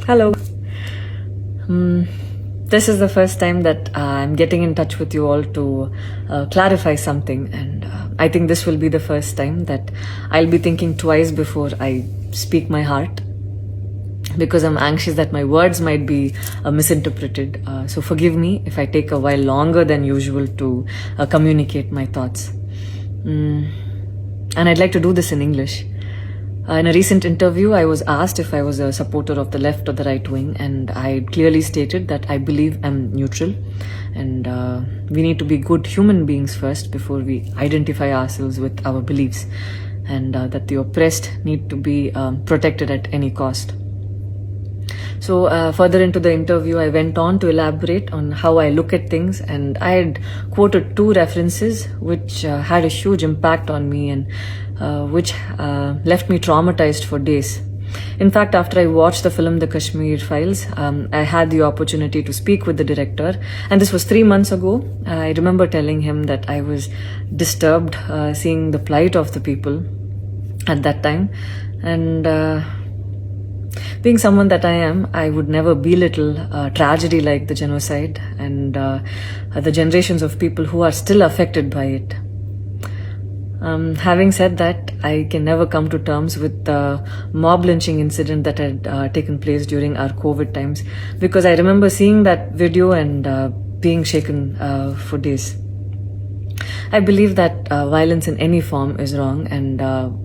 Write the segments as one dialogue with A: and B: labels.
A: Hello. This is the first time that I'm getting in touch with you all to clarify something, and I think this will be the first time that I'll be thinking twice before I speak my heart, because I'm anxious that my words might be misinterpreted. So forgive me if I take a while longer than usual to communicate my thoughts. And I'd like to do this in English. In a recent interview, I was asked if I was a supporter of the left or the right wing, and I clearly stated that I believe I'm neutral, and we need to be good human beings first before we identify ourselves with our beliefs, and that the oppressed need to be protected at any cost. So further into the interview, I went on to elaborate on how I look at things, and I had quoted two references which had a huge impact on me, and which left me traumatized for days. In fact, after I watched the film The Kashmir Files, I had the opportunity to speak with the director, and this was 3 months ago. I remember telling him that I was disturbed seeing the plight of the people at that time, and being someone that I am, I would never belittle tragedy like the genocide and the generations of people who are still affected by it. Having said that, I can never come to terms with the mob lynching incident that had taken place during our COVID times, because I remember seeing that video and being shaken for days. I believe that violence in any form is wrong, and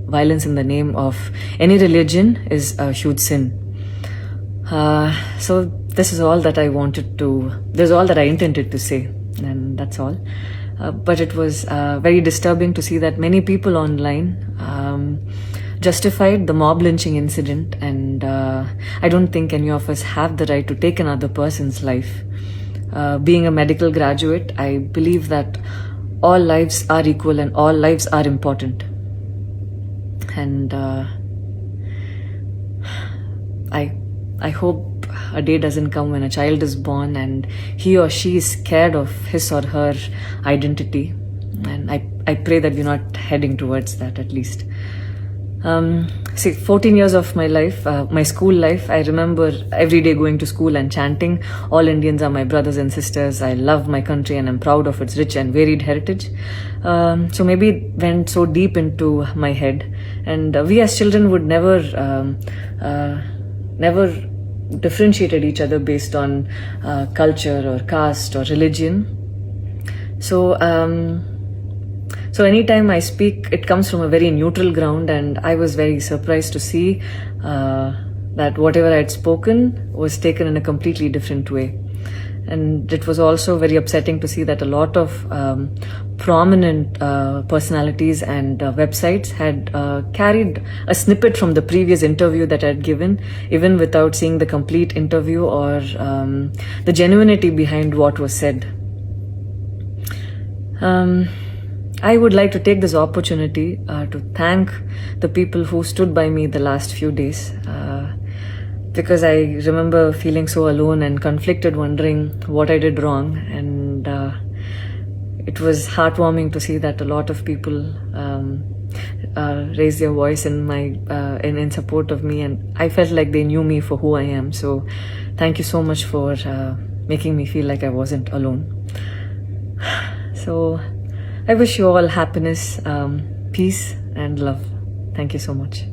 A: violence in the name of any religion is a huge sin. So this is all that I intended to say, and that's all. But it was very disturbing to see that many people online justified the mob lynching incident, and I don't think any of us have the right to take another person's life. Being a medical graduate, I believe that all lives are equal and all lives are important. And I hope a day doesn't come when a child is born and he or she is scared of his or her identity. And I pray that we're not heading towards that, at least. 14 years of my life, my school life, I remember every day going to school and chanting, "All Indians are my brothers and sisters. I love my country and I'm proud of its rich and varied heritage." So maybe it went so deep into my head. And we as children would never differentiated each other based on culture or caste or religion. So anytime I speak, it comes from a very neutral ground, and I was very surprised to see that whatever I had spoken was taken in a completely different way. And it was also very upsetting to see that a lot of prominent personalities and websites had carried a snippet from the previous interview that I had given, even without seeing the complete interview or the genuinity behind what was said. I would like to take this opportunity to thank the people who stood by me the last few days, because I remember feeling so alone and conflicted, wondering what I did wrong. And it was heartwarming to see that a lot of people raised their voice in support of me, and I felt like they knew me for who I am. So thank you so much for making me feel like I wasn't alone. So I wish you all happiness, peace and love. Thank you so much.